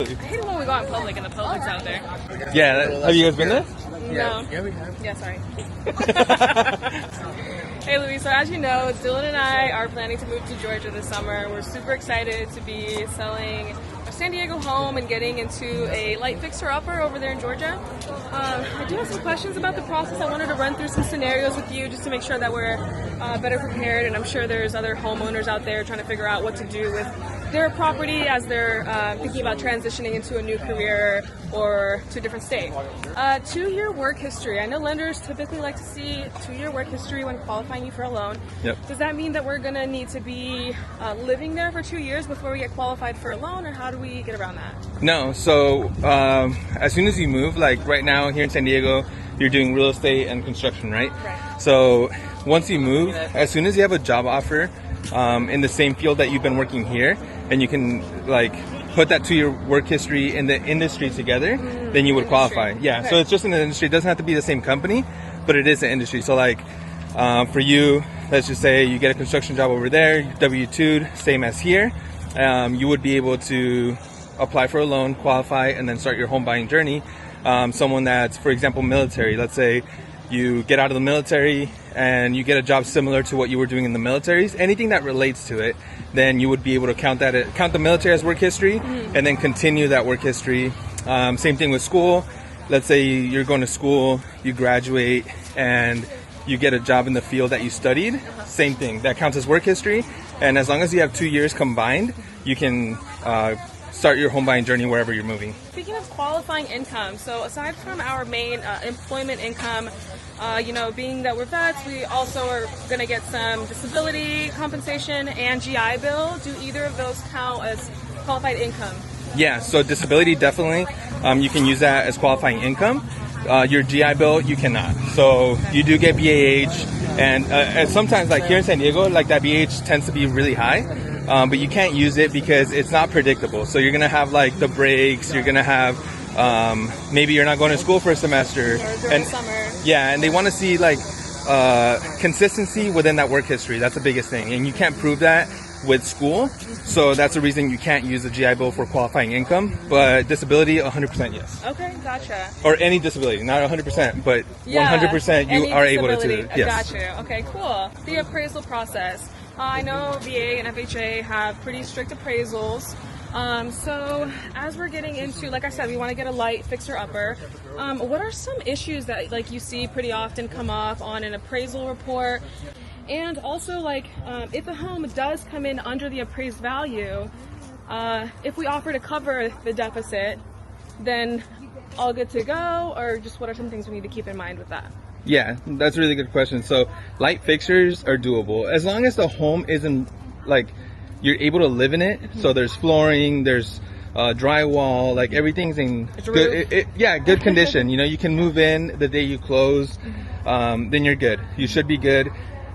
I hate it when we go out in public and the public's out there. Yeah, have you guys been there? No. Yeah, we have. Yeah, sorry. Hey Louis, so as you know, Dylan and I are planning to move to Georgia this summer. We're super excited to be selling our San Diego home and getting into a light fixer-upper over there in Georgia. I do have some questions about the process. I wanted to run through some scenarios with you just to make sure that we're better prepared, and I'm sure there's other homeowners out there trying to figure out what to do with their property as they're thinking about transitioning into a new career or to a different state. 2-year work history. I know lenders typically like to see 2-year work history when qualifying you for a loan. Yep. Does that mean that we're going to need to be living there for 2 years before we get qualified for a loan, or how do we get around that? No, so as soon as you move, like right now here in San Diego, you're doing real estate and construction, right? Right. So once you move, as soon as you have a job offer in the same field that you've been working here, and you can like put that 2-year work history in the industry together, then you would qualify. Yeah, Okay. so it's just in the industry. It doesn't have to be the same company, but it is an industry. So like for you, let's just say you get a construction job over there, W-2'd, same as here, you would be able to apply for a loan, qualify, and then start your home buying journey. Someone that's, for example, military, let's say you get out of the military and you get a job similar to what you were doing in the militaries, anything that relates to it, then you would be able to count the military as work history and then continue that work history. Same thing with school. Let's say you're going to school, you graduate, and you get a job in the field that you studied. Same thing, that counts as work history. And as long as you have 2 years combined, you can start your home buying journey wherever you're moving. Speaking of qualifying income, so aside from our main employment income, being that we're vets, we also are going to get some disability compensation and GI Bill. Do either of those count as qualified income? Yeah, so disability definitely, you can use that as qualifying income. Your GI Bill, you cannot. So you do get BAH, and sometimes like here in San Diego, like that BAH tends to be really high. But you can't use it because it's not predictable. So you're going to have like the breaks, you're going to have maybe you're not going to school for a semester. Or during summer. Yeah, and they want to see like consistency within that work history. That's the biggest thing. And you can't prove that with school. So that's the reason you can't use the GI Bill for qualifying income. But disability, 100% yes. Okay, gotcha. Or any disability, not 100%, but 100% you any are able to disability. do it. Yes. Gotcha. Okay, cool. The appraisal process. I know VA and FHA have pretty strict appraisals. So as we're getting into, like I said, we want to get a light fixer-upper. What are some issues that like you see pretty often come up on an appraisal report? And also, like, if a home does come in under the appraised value, if we offer to cover the deficit, then all good to go, or just what are some things we need to keep in mind with that? Yeah, that's a really good question. So light fixtures are doable as long as the home isn't like you're able to live in it. So there's flooring, there's drywall, like everything's in good, good condition. You know, you can move in the day you close, then you're good. You should be good.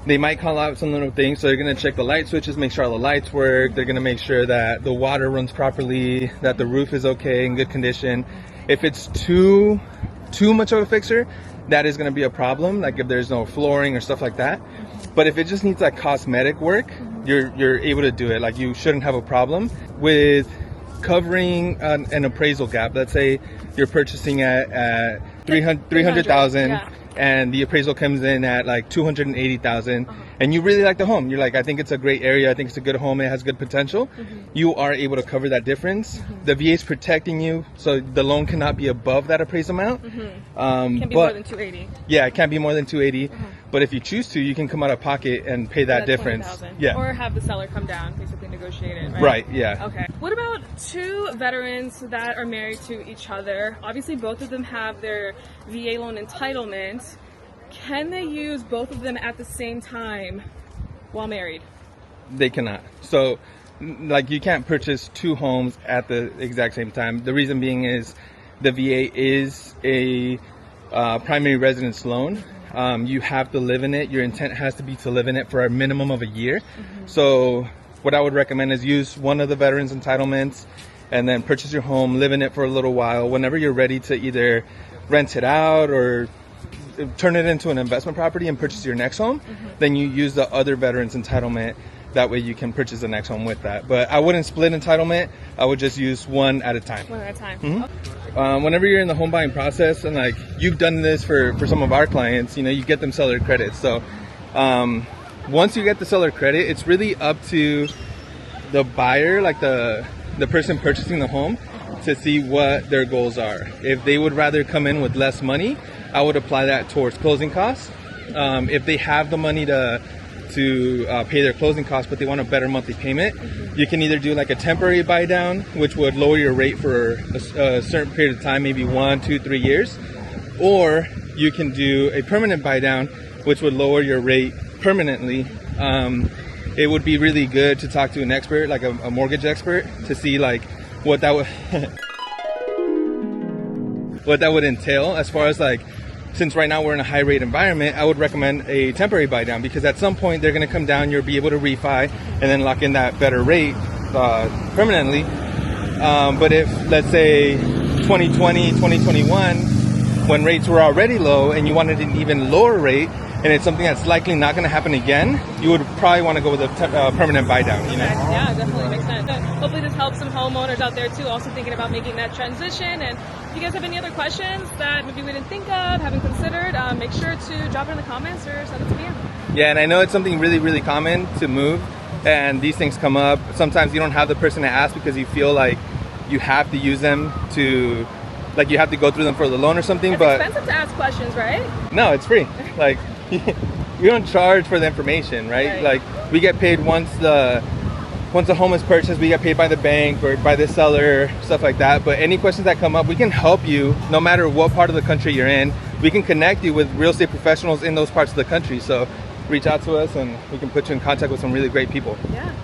They might call out some little things, so they're gonna check the light switches, make sure all the lights work. They're gonna make sure that the water runs properly, that the roof is okay, in good condition. If it's too much of a fixer, that is gonna be a problem. Like if there's no flooring or stuff like that. But if it just needs like cosmetic work, you're able to do it. Like you shouldn't have a problem with covering an appraisal gap. Let's say you're purchasing at 300,000. Yeah. And the appraisal comes in at like 280,000, and you really like the home. You're like, I think it's a great area. I think it's a good home. It has good potential. You are able to cover that difference. The VA is protecting you, so the loan cannot be above that appraised amount. Can be more than 280. Yeah, it can't be more than 280. But if you choose to, you can come out of pocket and pay that difference. 20,000. Yeah. Or have the seller come down, basically negotiate it, right? Right, yeah. Okay. What about two veterans that are married to each other? Obviously, both of them have their VA loan entitlement. Can they use both of them at the same time while married? They cannot. So, like, you can't purchase two homes at the exact same time. The reason being is the VA is a primary residence loan. You have to live in it. Your intent has to be to live in it for a minimum of a year. So what I would recommend is use one of the veterans entitlements and then purchase your home, live in it for a little while. Whenever you're ready to either rent it out or turn it into an investment property and purchase your next home, then you use the other veterans entitlement. That way you can purchase the next home with that. But I wouldn't split entitlement. I would just use one at a time. One at a time. Whenever you're in the home buying process, and like you've done this for some of our clients, you know, you get them seller credit. So once you get the seller credit, it's really up to the buyer, like the person purchasing the home, to see what their goals are. If they would rather come in with less money, I would apply that towards closing costs. If they have the money to pay their closing costs, but they want a better monthly payment, you can either do like a temporary buy down, which would lower your rate for a certain period of time, maybe 1, 2, 3 years, or you can do a permanent buy down, which would lower your rate permanently. It would be really good to talk to an expert, like a mortgage expert, to see like what that would what that would entail. As far as like, since right now we're in a high rate environment, I would recommend a temporary buy down, because at some point they're going to come down, you'll be able to refi and then lock in that better rate permanently. But if, let's say 2020, 2021, when rates were already low and you wanted an even lower rate, and it's something that's likely not going to happen again, you would probably want to go with a permanent buy down, you know? Yeah, definitely makes sense. Hopefully this helps some homeowners out there too, also thinking about making that transition. And if you guys have any other questions that maybe we didn't think of, haven't considered, make sure to drop it in the comments or send it to me. Yeah, and I know it's something really, really common to move, and these things come up. Sometimes you don't have the person to ask because you feel like you have to use them to, like you have to go through them for the loan or something. It's but expensive to ask questions, right? No, it's free. Like we don't charge for the information, right? Like we get paid once the home is purchased, we get paid by the bank or by the seller, stuff like that. But any questions that come up, we can help you no matter what part of the country you're in. We can connect you with real estate professionals in those parts of the country. So reach out to us and we can put you in contact with some really great people. Yeah.